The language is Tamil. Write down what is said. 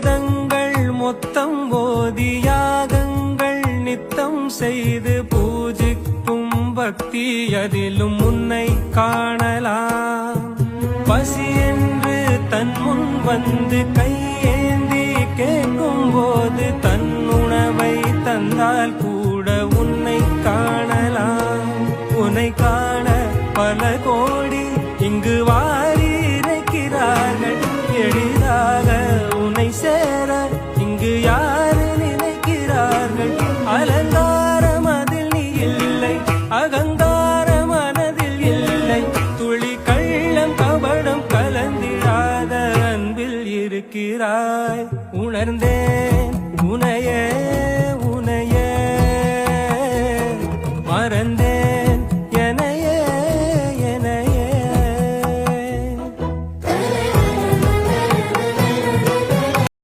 வேதங்கள் மொத்தம் ஓதி யாகங்கள் நித்தம் செய்து பூஜிக்கும் பக்தி அதிலும் உன்னை காணலாம். பசி என்று தன் முன் வந்து கையேந்தி கேட்கும் போது தன் உணவை தந்தால் கூட உன்னை காணலாம். உன்னை காண பல கோடி இங்கு வாரி இறைக்கிறார்கள். எளிதாக உன்னை சேர இங்கு யாரு நினைக்கிறார்கள். அலங்காரம் அதில் நீ இல்லை, அகங்கார மனதில் இல்லை. துளி கள்ளம் கபடம் கலந்திடாத அன்பில் இருக்கிறாய். உணர்ந்தேன் உனையே